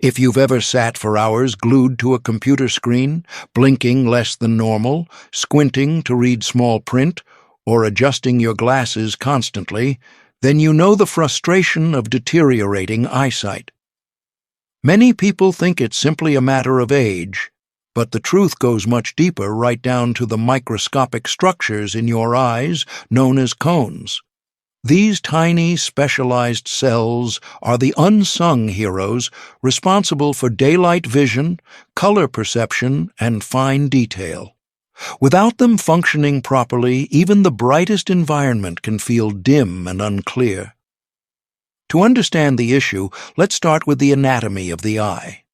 If you've ever sat for hours glued to a computer screen, blinking less than normal, squinting to read small print, or adjusting your glasses constantly, then you know the frustration of deteriorating eyesight. Many people think it's simply a matter of age, but the truth goes much deeper, right down to the microscopic structures in your eyes known as cones. These tiny, specialized cells are the unsung heroes responsible for daylight vision, color perception, and fine detail. Without them functioning properly, even the brightest environment can feel dim and unclear. To understand the issue, let's start with the anatomy of the eye.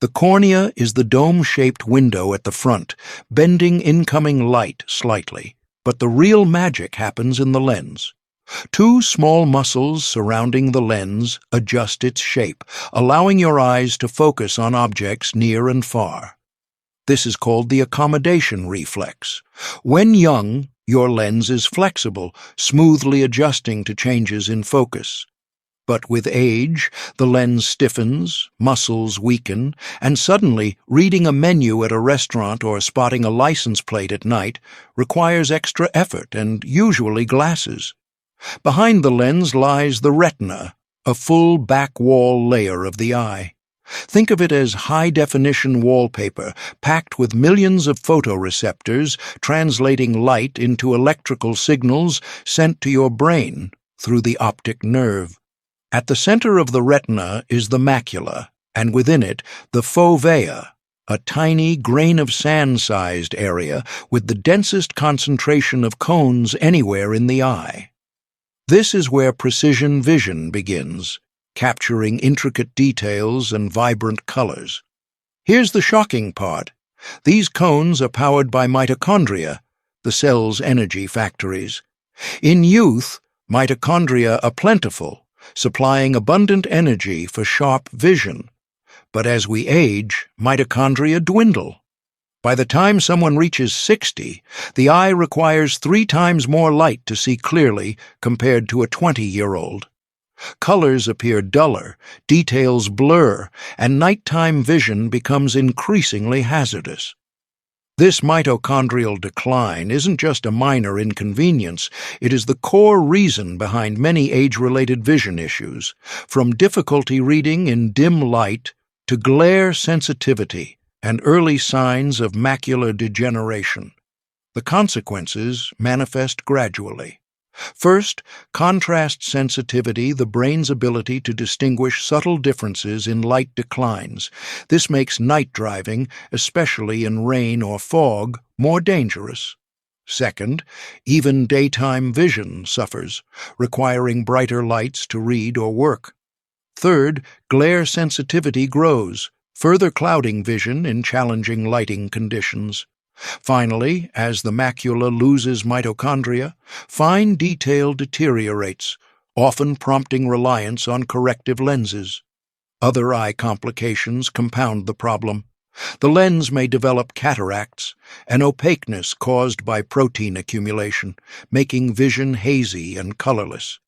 The cornea is the dome-shaped window at the front, bending incoming light slightly, but the real magic happens in the lens. Two small muscles surrounding the lens adjust its shape, allowing your eyes to focus on objects near and far. This is called the accommodation reflex. When young, your lens is flexible, smoothly adjusting to changes in focus. But with age, the lens stiffens, muscles weaken, and suddenly reading a menu at a restaurant or spotting a license plate at night requires extra effort and usually glasses. Behind the lens lies the retina, a full back wall layer of the eye. Think of it as high-definition wallpaper packed with millions of photoreceptors translating light into electrical signals sent to your brain through the optic nerve. At the center of the retina is the macula, and within it the fovea, a tiny grain of sand-sized area with the densest concentration of cones anywhere in the eye. This is where precision vision begins, capturing intricate details and vibrant colors. Here's the shocking part. These cones are powered by mitochondria, the cell's energy factories. In youth, mitochondria are plentiful, supplying abundant energy for sharp vision. But as we age, mitochondria dwindle. By the time someone reaches 60, the eye requires 3 times more light to see clearly compared to a 20-year-old. Colors appear duller, details blur, and nighttime vision becomes increasingly hazardous. This mitochondrial decline isn't just a minor inconvenience, it is the core reason behind many age-related vision issues, from difficulty reading in dim light to glare sensitivity and early signs of macular degeneration. The consequences manifest gradually. First, contrast sensitivity, the brain's ability to distinguish subtle differences in light declines. This makes night driving, especially in rain or fog, more dangerous. Second, even daytime vision suffers, requiring brighter lights to read or work. Third, glare sensitivity grows, further clouding vision in challenging lighting conditions. Finally, as the macula loses mitochondria, fine detail deteriorates, often prompting reliance on corrective lenses. Other eye complications compound the problem. The lens may develop cataracts, an opaqueness caused by protein accumulation, making vision hazy and colorless.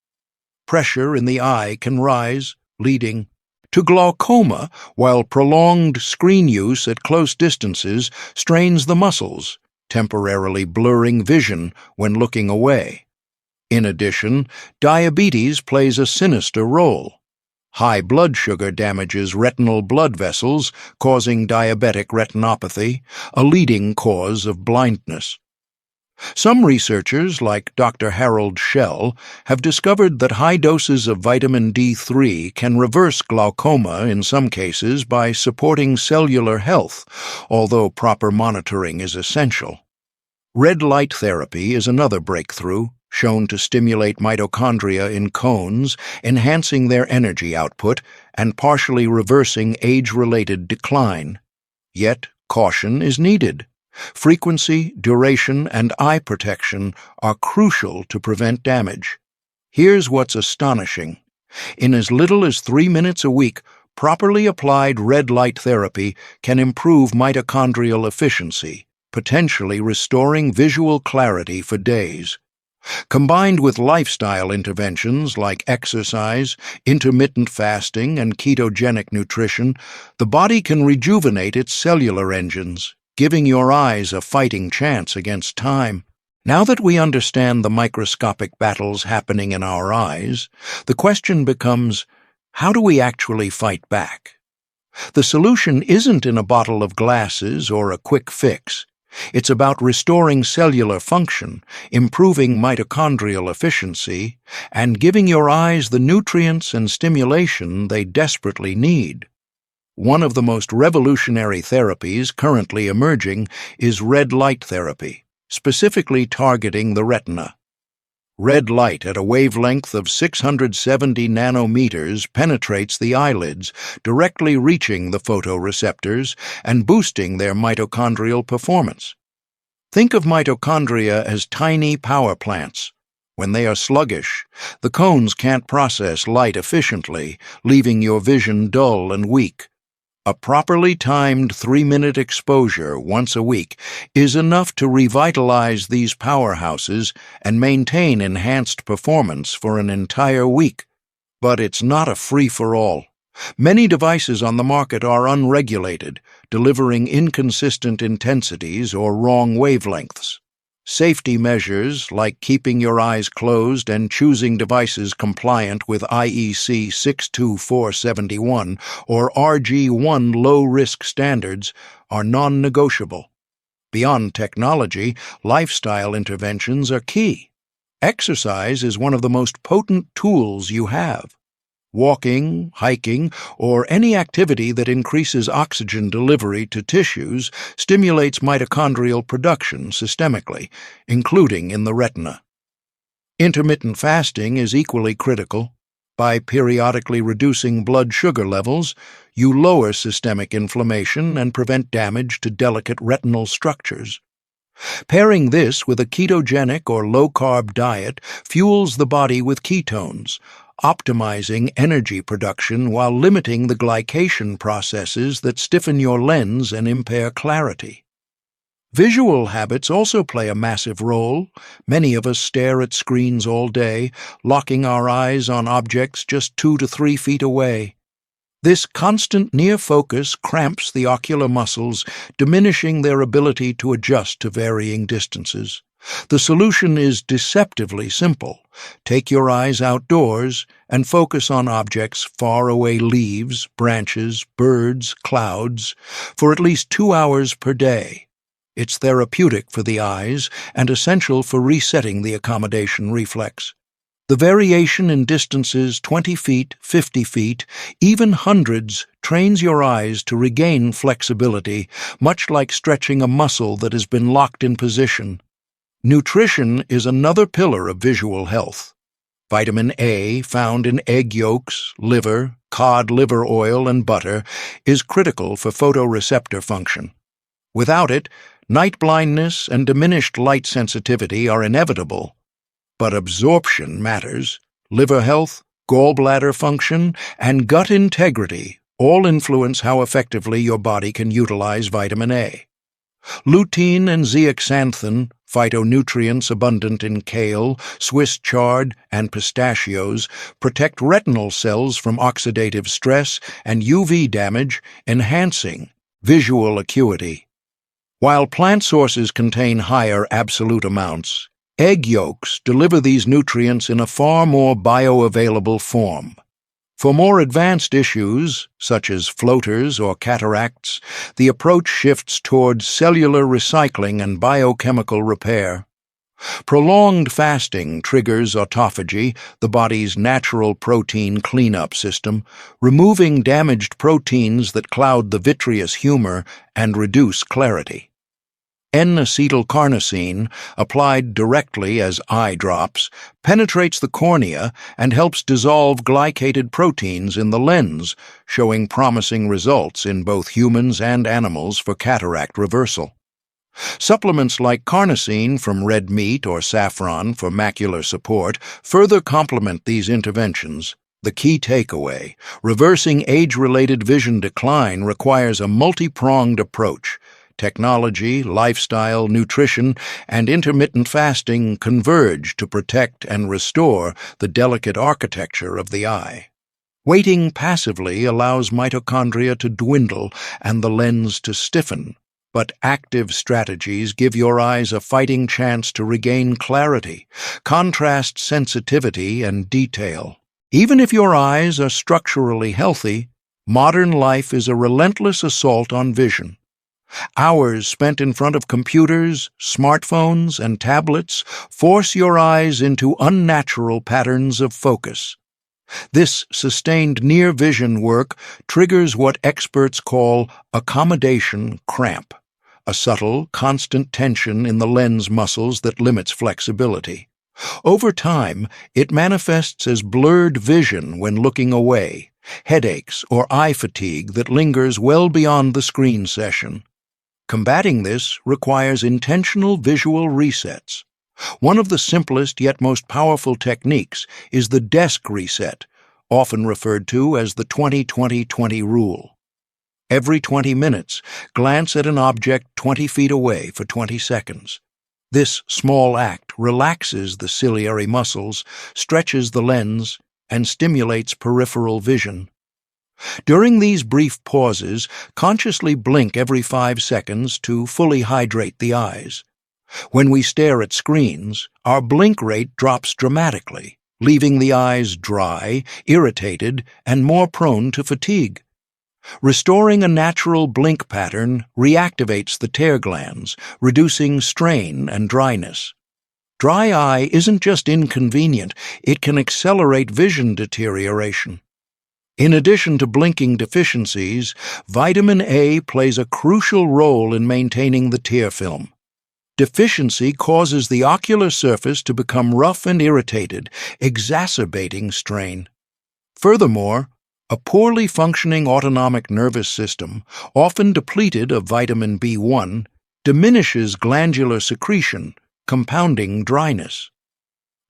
Pressure in the eye can rise, leading to glaucoma, while prolonged screen use at close distances strains the muscles, temporarily blurring vision when looking away. In addition, diabetes plays a sinister role. High blood sugar damages retinal blood vessels, causing diabetic retinopathy, a leading cause of blindness. Some researchers, like Dr. Harold Schell, have discovered that high doses of vitamin D3 can reverse glaucoma in some cases by supporting cellular health, although proper monitoring is essential. Red light therapy is another breakthrough, shown to stimulate mitochondria in cones, enhancing their energy output and partially reversing age-related decline. Yet, caution is needed. Frequency, duration, and eye protection are crucial to prevent damage. Here's what's astonishing. In as little as 3 minutes a week, properly applied red light therapy can improve mitochondrial efficiency, potentially restoring visual clarity for days. Combined with lifestyle interventions like exercise, intermittent fasting, and ketogenic nutrition, the body can rejuvenate its cellular engines, giving your eyes a fighting chance against time. Now that we understand the microscopic battles happening in our eyes, the question becomes, how do we actually fight back? The solution isn't in a bottle of glasses or a quick fix. It's about restoring cellular function, improving mitochondrial efficiency, and giving your eyes the nutrients and stimulation they desperately need. One of the most revolutionary therapies currently emerging is red light therapy, specifically targeting the retina. Red light at a wavelength of 670 nanometers penetrates the eyelids, directly reaching the photoreceptors and boosting their mitochondrial performance. Think of mitochondria as tiny power plants. When they are sluggish, the cones can't process light efficiently, leaving your vision dull and weak. A properly timed 3-minute exposure once a week is enough to revitalize these powerhouses and maintain enhanced performance for an entire week. But it's not a free-for-all. Many devices on the market are unregulated, delivering inconsistent intensities or wrong wavelengths. Safety measures, like keeping your eyes closed and choosing devices compliant with IEC 62471 or RG1 low-risk standards, are non-negotiable. Beyond technology, lifestyle interventions are key. Exercise is one of the most potent tools you have. Walking, hiking, or any activity that increases oxygen delivery to tissues stimulates mitochondrial production systemically, including in the retina. Intermittent fasting is equally critical. By periodically reducing blood sugar levels, you lower systemic inflammation and prevent damage to delicate retinal structures. Pairing this with a ketogenic or low-carb diet fuels the body with ketones, optimizing energy production while limiting the glycation processes that stiffen your lens and impair clarity. Visual habits also play a massive role. Many of us stare at screens all day, locking our eyes on objects just 2 to 3 feet away. This constant near focus cramps the ocular muscles, diminishing their ability to adjust to varying distances. The solution is deceptively simple. Take your eyes outdoors and focus on objects far away: leaves, branches, birds, clouds, for at least 2 hours per day. It's therapeutic for the eyes and essential for resetting the accommodation reflex. The variation in distances 20 feet, 50 feet, even hundreds, trains your eyes to regain flexibility, much like stretching a muscle that has been locked in position. Nutrition is another pillar of visual health. Vitamin A, found in egg yolks, liver, cod liver oil, and butter, is critical for photoreceptor function. Without it, night blindness and diminished light sensitivity are inevitable. But absorption matters. Liver health, gallbladder function, and gut integrity all influence how effectively your body can utilize vitamin A. Lutein and zeaxanthin, phytonutrients abundant in kale, Swiss chard, and pistachios, protect retinal cells from oxidative stress and UV damage, enhancing visual acuity. While plant sources contain higher absolute amounts, egg yolks deliver these nutrients in a far more bioavailable form. For more advanced issues, such as floaters or cataracts, the approach shifts toward cellular recycling and biochemical repair. Prolonged fasting triggers autophagy, the body's natural protein cleanup system, removing damaged proteins that cloud the vitreous humor and reduce clarity. N-acetylcarnosine, applied directly as eye drops, penetrates the cornea and helps dissolve glycated proteins in the lens, showing promising results in both humans and animals for cataract reversal. Supplements like carnosine from red meat or saffron for macular support further complement these interventions. The key takeaway: reversing age-related vision decline requires a multi-pronged approach. Technology, lifestyle, nutrition, and intermittent fasting converge to protect and restore the delicate architecture of the eye. Waiting passively allows mitochondria to dwindle and the lens to stiffen, but active strategies give your eyes a fighting chance to regain clarity, contrast sensitivity, and detail. Even if your eyes are structurally healthy, modern life is a relentless assault on vision. Hours spent in front of computers, smartphones, and tablets force your eyes into unnatural patterns of focus. This sustained near-vision work triggers what experts call accommodation cramp, a subtle, constant tension in the lens muscles that limits flexibility. Over time, it manifests as blurred vision when looking away, headaches, or eye fatigue that lingers well beyond the screen session. Combating this requires intentional visual resets. One of the simplest yet most powerful techniques is the desk reset, often referred to as the 20-20-20 rule. Every 20 minutes, glance at an object 20 feet away for 20 seconds. This small act relaxes the ciliary muscles, stretches the lens, and stimulates peripheral vision. During these brief pauses, consciously blink every 5 seconds to fully hydrate the eyes. When we stare at screens, our blink rate drops dramatically, leaving the eyes dry, irritated, and more prone to fatigue. Restoring a natural blink pattern reactivates the tear glands, reducing strain and dryness. Dry eye isn't just inconvenient, it can accelerate vision deterioration. In addition to blinking deficiencies, vitamin A plays a crucial role in maintaining the tear film. Deficiency causes the ocular surface to become rough and irritated, exacerbating strain. Furthermore, a poorly functioning autonomic nervous system, often depleted of vitamin B1, diminishes glandular secretion, compounding dryness.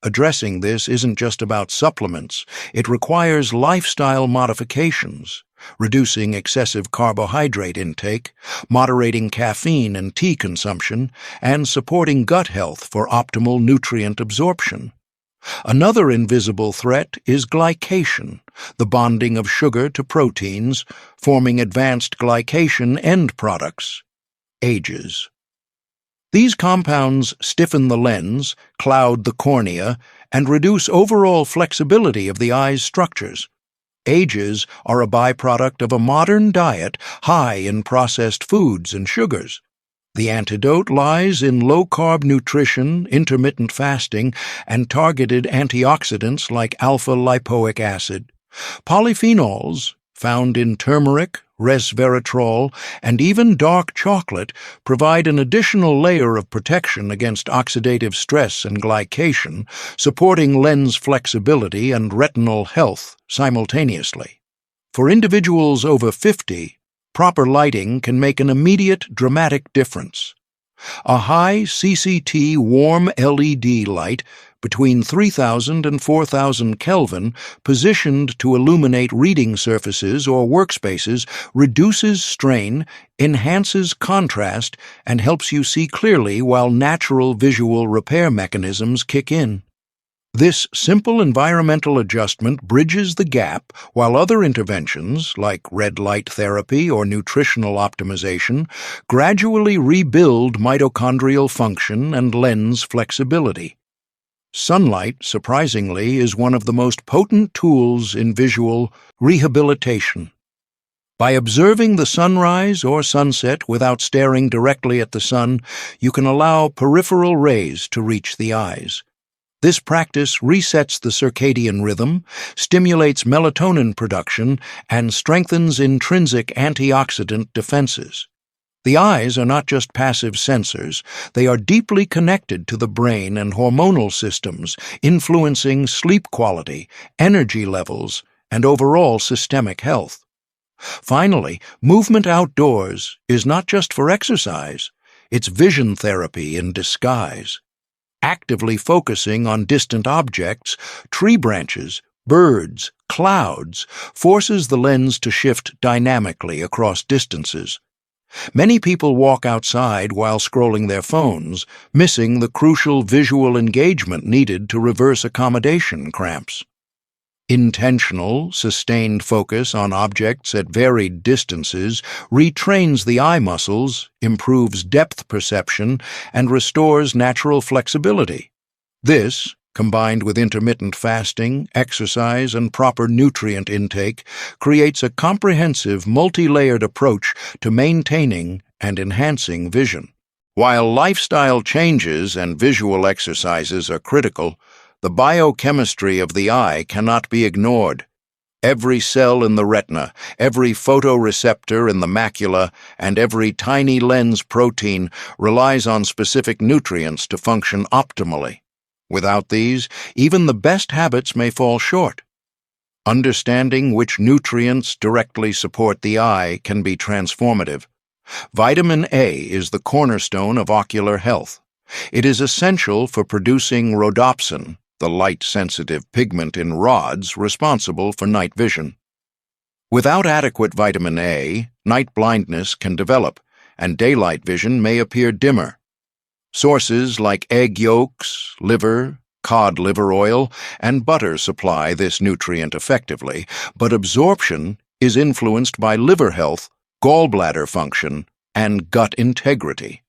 Addressing this isn't just about supplements, it requires lifestyle modifications, reducing excessive carbohydrate intake, moderating caffeine and tea consumption, and supporting gut health for optimal nutrient absorption. Another invisible threat is glycation, the bonding of sugar to proteins, forming advanced glycation end products, AGEs. These compounds stiffen the lens, cloud the cornea, and reduce overall flexibility of the eye's structures. AGEs are a byproduct of a modern diet high in processed foods and sugars. The antidote lies in low-carb nutrition, intermittent fasting, and targeted antioxidants like alpha-lipoic acid. Polyphenols, found in turmeric, resveratrol, and even dark chocolate, provide an additional layer of protection against oxidative stress and glycation, supporting lens flexibility and retinal health simultaneously. For individuals over 50, proper lighting can make an immediate, dramatic difference. A high CCT warm LED light between 3000 and 4000 Kelvin, positioned to illuminate reading surfaces or workspaces, reduces strain, enhances contrast, and helps you see clearly while natural visual repair mechanisms kick in. This simple environmental adjustment bridges the gap while other interventions, like red light therapy or nutritional optimization, gradually rebuild mitochondrial function and lens flexibility. Sunlight, surprisingly, is one of the most potent tools in visual rehabilitation. By observing the sunrise or sunset without staring directly at the sun, you can allow peripheral rays to reach the eyes. This practice resets the circadian rhythm, stimulates melatonin production, and strengthens intrinsic antioxidant defenses. The eyes are not just passive sensors, they are deeply connected to the brain and hormonal systems, influencing sleep quality, energy levels, and overall systemic health. Finally, movement outdoors is not just for exercise, it's vision therapy in disguise. Actively focusing on distant objects, tree branches, birds, clouds, forces the lens to shift dynamically across distances. Many people walk outside while scrolling their phones, missing the crucial visual engagement needed to reverse accommodation cramps. Intentional, sustained focus on objects at varied distances retrains the eye muscles, improves depth perception, and restores natural flexibility. This, combined with intermittent fasting, exercise, and proper nutrient intake, creates a comprehensive, multi-layered approach to maintaining and enhancing vision. While lifestyle changes and visual exercises are critical, the biochemistry of the eye cannot be ignored. Every cell in the retina, every photoreceptor in the macula, and every tiny lens protein relies on specific nutrients to function optimally. Without these, even the best habits may fall short. Understanding which nutrients directly support the eye can be transformative. Vitamin A is the cornerstone of ocular health. It is essential for producing rhodopsin, the light-sensitive pigment in rods responsible for night vision. Without adequate vitamin A, night blindness can develop, and daylight vision may appear dimmer. Sources like egg yolks, liver, cod liver oil, and butter supply this nutrient effectively, but absorption is influenced by liver health, gallbladder function, and gut integrity.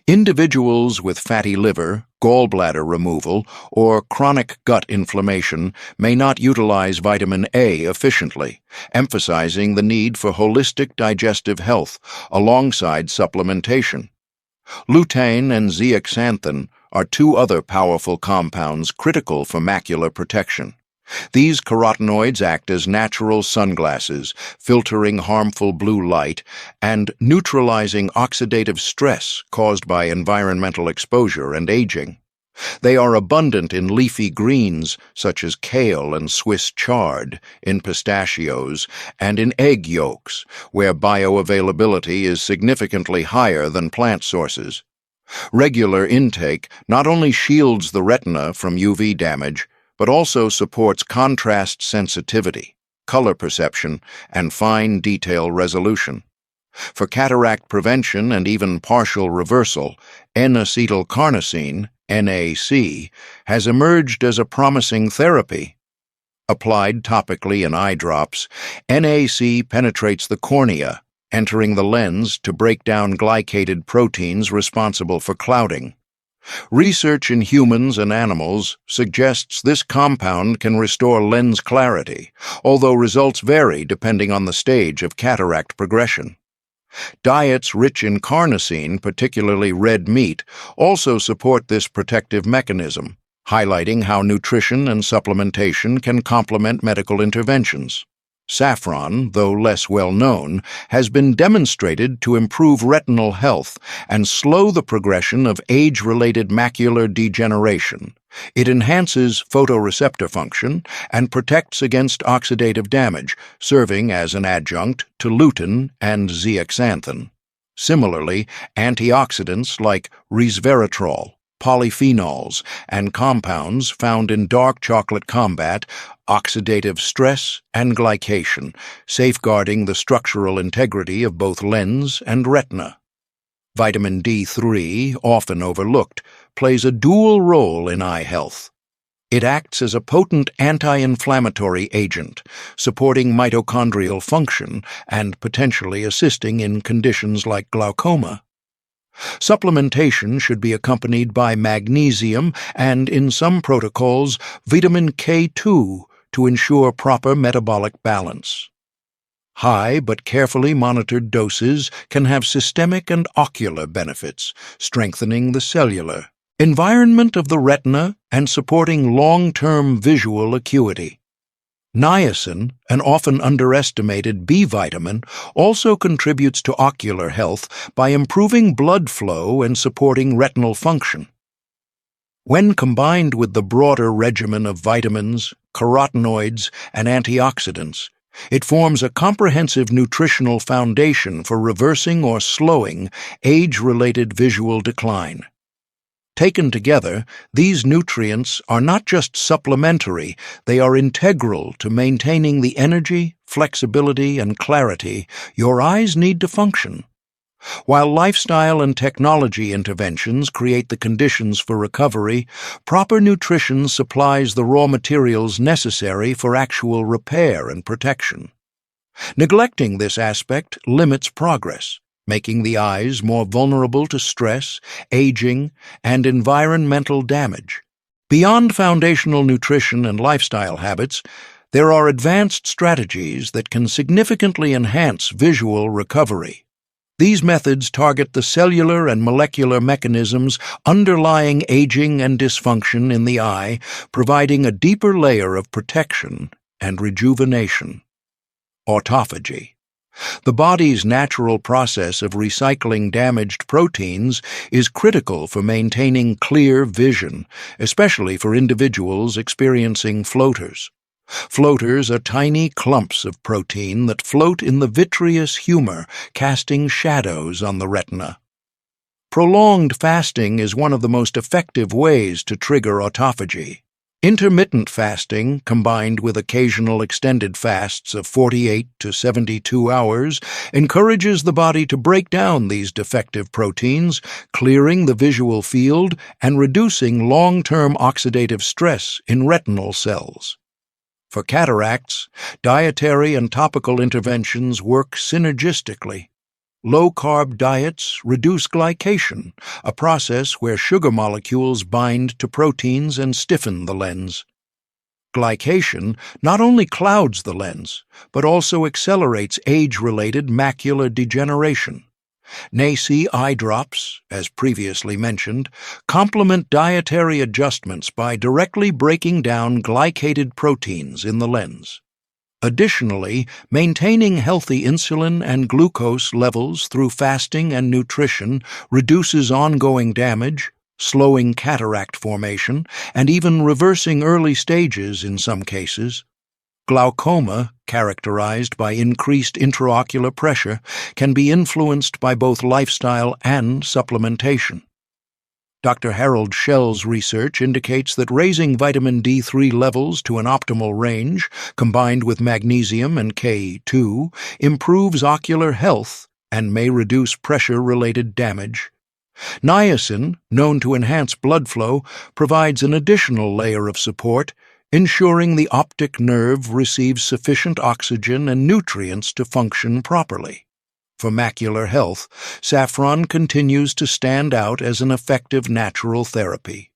Individuals with fatty liver, gallbladder removal, or chronic gut inflammation may not utilize vitamin A efficiently, emphasizing the need for holistic digestive health alongside supplementation. Lutein and Zeaxanthin are two other powerful compounds critical for macular protection. These carotenoids act as natural sunglasses, filtering harmful blue light and neutralizing oxidative stress caused by environmental exposure and aging. They are abundant in leafy greens such as kale and Swiss chard, in pistachios, and in egg yolks, where bioavailability is significantly higher than plant sources. Regular intake not only shields the retina from UV damage, but also supports contrast sensitivity, color perception, and fine detail resolution. For cataract prevention and even partial reversal, N-acetylcarnosine, NAC, has emerged as a promising therapy. Applied topically in eye drops, NAC penetrates the cornea, entering the lens to break down glycated proteins responsible for clouding. Research in humans and animals suggests this compound can restore lens clarity, although results vary depending on the stage of cataract progression. Diets rich in carnosine, particularly red meat, also support this protective mechanism, highlighting how nutrition and supplementation can complement medical interventions. Saffron, though less well known, has been demonstrated to improve retinal health and slow the progression of age-related macular degeneration. It enhances photoreceptor function and protects against oxidative damage, serving as an adjunct to lutein and zeaxanthin. Similarly, antioxidants like resveratrol, polyphenols, and compounds found in dark chocolate combat oxidative stress and glycation, safeguarding the structural integrity of both lens and retina. Vitamin D3, often overlooked, plays a dual role in eye health. It acts as a potent anti-inflammatory agent, supporting mitochondrial function and potentially assisting in conditions like glaucoma. Supplementation should be accompanied by magnesium and, in some protocols, vitamin K2 to ensure proper metabolic balance. High but carefully monitored doses can have systemic and ocular benefits, strengthening the cellular environment of the retina and supporting long-term visual acuity. Niacin, an often underestimated B vitamin, also contributes to ocular health by improving blood flow and supporting retinal function. When combined with the broader regimen of vitamins, carotenoids, and antioxidants, it forms a comprehensive nutritional foundation for reversing or slowing age-related visual decline. Taken together, these nutrients are not just supplementary, they are integral to maintaining the energy, flexibility, and clarity your eyes need to function. While lifestyle and technology interventions create the conditions for recovery, proper nutrition supplies the raw materials necessary for actual repair and protection. Neglecting this aspect limits progress, making the eyes more vulnerable to stress, aging, and environmental damage. Beyond foundational nutrition and lifestyle habits, there are advanced strategies that can significantly enhance visual recovery. These methods target the cellular and molecular mechanisms underlying aging and dysfunction in the eye, providing a deeper layer of protection and rejuvenation. Autophagy. The body's natural process of recycling damaged proteins is critical for maintaining clear vision, especially for individuals experiencing floaters. Floaters are tiny clumps of protein that float in the vitreous humor, casting shadows on the retina. Prolonged fasting is one of the most effective ways to trigger autophagy. Intermittent fasting, combined with occasional extended fasts of 48 to 72 hours, encourages the body to break down these defective proteins, clearing the visual field and reducing long-term oxidative stress in retinal cells. For cataracts, dietary and topical interventions work synergistically. Low-carb diets reduce glycation, a process where sugar molecules bind to proteins and stiffen the lens. Glycation not only clouds the lens, but also accelerates age-related macular degeneration. NACI eye drops, as previously mentioned, complement dietary adjustments by directly breaking down glycated proteins in the lens. Additionally, maintaining healthy insulin and glucose levels through fasting and nutrition reduces ongoing damage, slowing cataract formation, and even reversing early stages in some cases. Glaucoma, characterized by increased intraocular pressure, can be influenced by both lifestyle and supplementation. Dr. Harold Schell's research indicates that raising vitamin D3 levels to an optimal range, combined with magnesium and K2, improves ocular health and may reduce pressure-related damage. Niacin, known to enhance blood flow, provides an additional layer of support, ensuring the optic nerve receives sufficient oxygen and nutrients to function properly. For macular health, saffron continues to stand out as an effective natural therapy.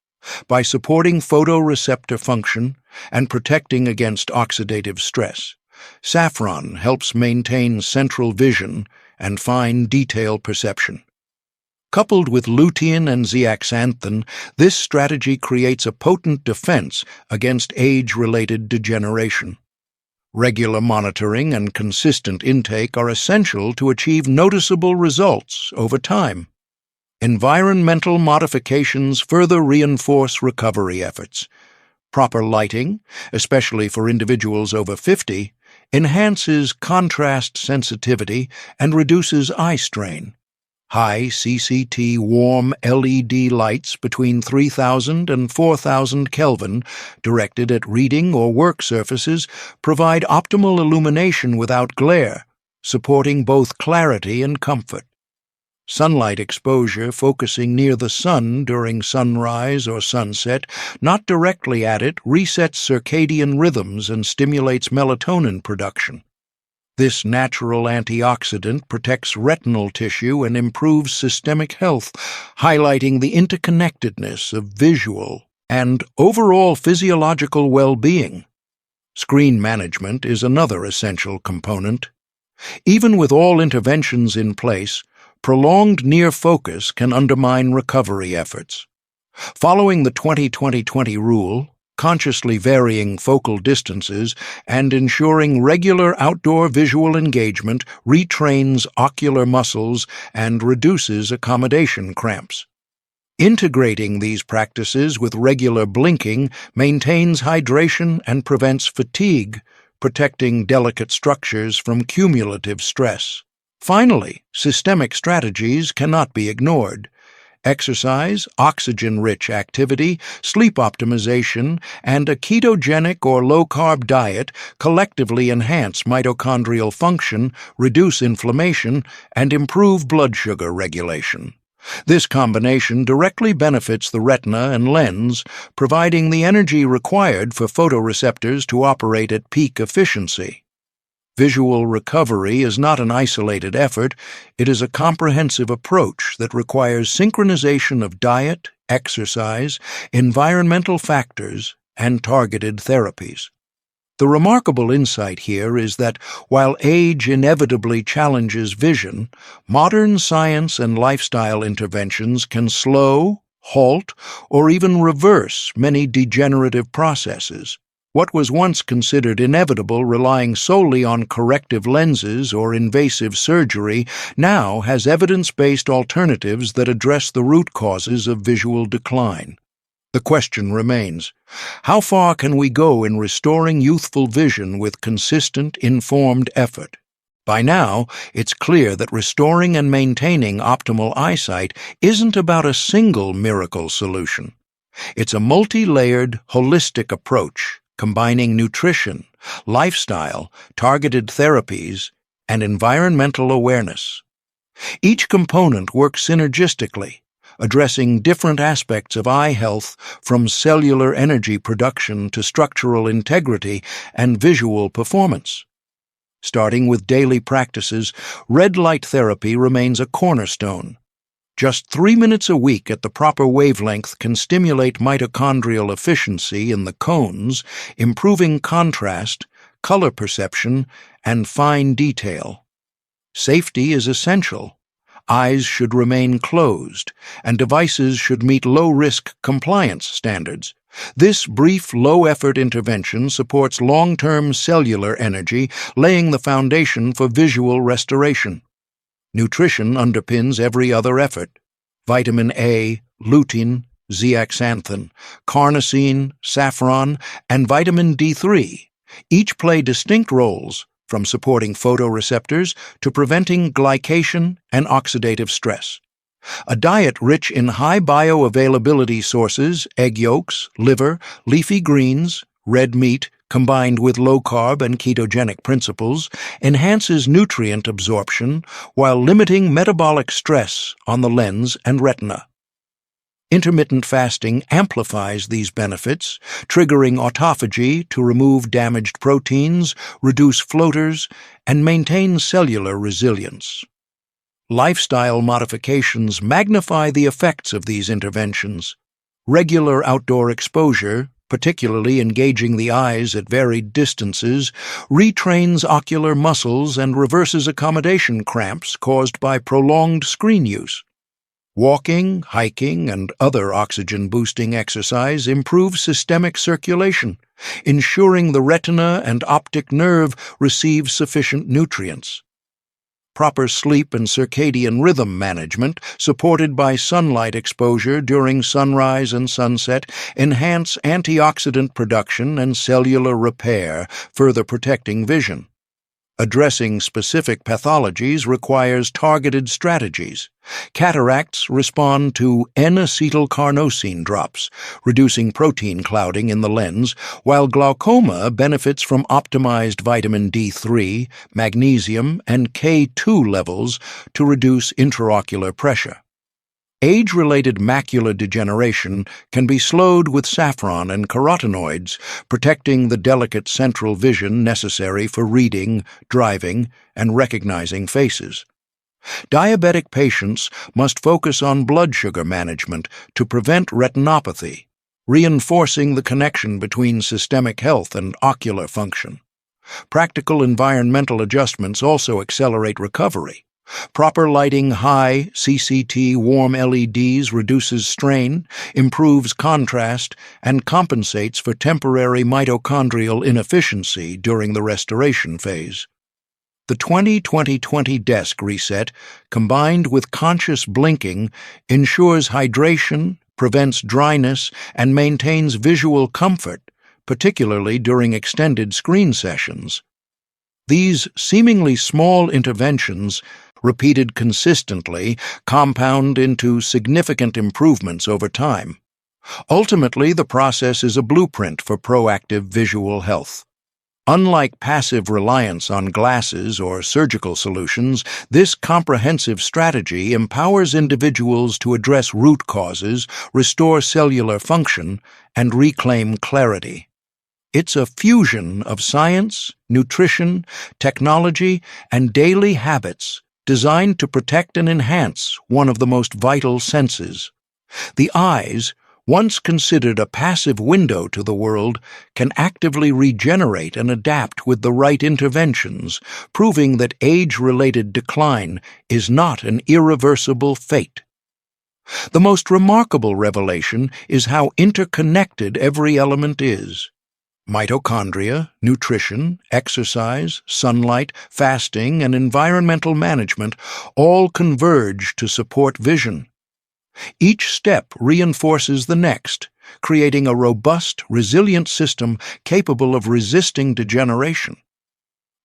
By supporting photoreceptor function and protecting against oxidative stress, saffron helps maintain central vision and fine detail perception. Coupled with lutein and zeaxanthin, this strategy creates a potent defense against age-related degeneration. Regular monitoring and consistent intake are essential to achieve noticeable results over time. Environmental modifications further reinforce recovery efforts. Proper lighting, especially for individuals over 50, enhances contrast sensitivity and reduces eye strain. High CCT warm LED lights between 3000 and 4000 Kelvin, directed at reading or work surfaces, provide optimal illumination without glare, supporting both clarity and comfort. Sunlight exposure focusing near the sun during sunrise or sunset, not directly at it, resets circadian rhythms and stimulates melatonin production. This natural antioxidant protects retinal tissue and improves systemic health, highlighting the interconnectedness of visual and overall physiological well-being. Screen management is another essential component. Even with all interventions in place, prolonged near focus can undermine recovery efforts. Following the 20-20-20 rule, consciously varying focal distances, and ensuring regular outdoor visual engagement retrains ocular muscles and reduces accommodation cramps. Integrating these practices with regular blinking maintains hydration and prevents fatigue, protecting delicate structures from cumulative stress. Finally, systemic strategies cannot be ignored. Exercise, oxygen-rich activity, sleep optimization, and a ketogenic or low-carb diet collectively enhance mitochondrial function, reduce inflammation, and improve blood sugar regulation. This combination directly benefits the retina and lens, providing the energy required for photoreceptors to operate at peak efficiency. Visual recovery is not an isolated effort, it is a comprehensive approach that requires synchronization of diet, exercise, environmental factors, and targeted therapies. The remarkable insight here is that while age inevitably challenges vision, modern science and lifestyle interventions can slow, halt, or even reverse many degenerative processes. What was once considered inevitable, relying solely on corrective lenses or invasive surgery, now has evidence-based alternatives that address the root causes of visual decline. The question remains, how far can we go in restoring youthful vision with consistent, informed effort? By now, it's clear that restoring and maintaining optimal eyesight isn't about a single miracle solution. It's a multi-layered, holistic approach, combining nutrition, lifestyle, targeted therapies, and environmental awareness. Each component works synergistically, addressing different aspects of eye health from cellular energy production to structural integrity and visual performance. Starting with daily practices, red light therapy remains a cornerstone. Just 3 minutes a week at the proper wavelength can stimulate mitochondrial efficiency in the cones, improving contrast, color perception, and fine detail. Safety is essential. Eyes should remain closed, and devices should meet low-risk compliance standards. This brief, low-effort intervention supports long-term cellular energy, laying the foundation for visual restoration. Nutrition underpins every other effort. Vitamin A, lutein, zeaxanthin, carnosine, saffron, and vitamin D3 each play distinct roles, from supporting photoreceptors to preventing glycation and oxidative stress. A diet rich in high bioavailability sources, egg yolks, liver, leafy greens, red meat, combined with low-carb and ketogenic principles, enhances nutrient absorption while limiting metabolic stress on the lens and retina. Intermittent fasting amplifies these benefits, triggering autophagy to remove damaged proteins, reduce floaters, and maintain cellular resilience. Lifestyle modifications magnify the effects of these interventions. Regular outdoor exposure, particularly engaging the eyes at varied distances, retrains ocular muscles and reverses accommodation cramps caused by prolonged screen use. Walking, hiking, and other oxygen-boosting exercise improves systemic circulation, ensuring the retina and optic nerve receive sufficient nutrients. Proper sleep and circadian rhythm management, supported by sunlight exposure during sunrise and sunset, enhance antioxidant production and cellular repair, further protecting vision. Addressing specific pathologies requires targeted strategies. Cataracts respond to N-acetylcarnosine drops, reducing protein clouding in the lens, while glaucoma benefits from optimized vitamin D3, magnesium, and K2 levels to reduce intraocular pressure. Age-related macular degeneration can be slowed with saffron and carotenoids, protecting the delicate central vision necessary for reading, driving, and recognizing faces. Diabetic patients must focus on blood sugar management to prevent retinopathy, reinforcing the connection between systemic health and ocular function. Practical environmental adjustments also accelerate recovery. Proper lighting high CCT warm LEDs reduces strain, improves contrast, and compensates for temporary mitochondrial inefficiency during the restoration phase. The 20-20-20 desk reset, combined with conscious blinking, ensures hydration, prevents dryness, and maintains visual comfort, particularly during extended screen sessions. These seemingly small interventions repeated consistently, compound into significant improvements over time. Ultimately, the process is a blueprint for proactive visual health. Unlike passive reliance on glasses or surgical solutions, this comprehensive strategy empowers individuals to address root causes, restore cellular function, and reclaim clarity. It's a fusion of science, nutrition, technology, and daily habits designed to protect and enhance one of the most vital senses. The eyes, once considered a passive window to the world, can actively regenerate and adapt with the right interventions, proving that age-related decline is not an irreversible fate. The most remarkable revelation is how interconnected every element is. Mitochondria, nutrition, exercise, sunlight, fasting, and environmental management all converge to support vision. Each step reinforces the next, creating a robust, resilient system capable of resisting degeneration.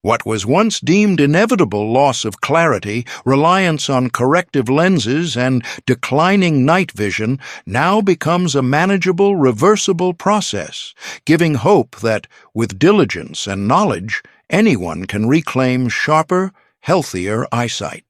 What was once deemed inevitable loss of clarity, reliance on corrective lenses, and declining night vision now becomes a manageable, reversible process, giving hope that, with diligence and knowledge, anyone can reclaim sharper, healthier eyesight.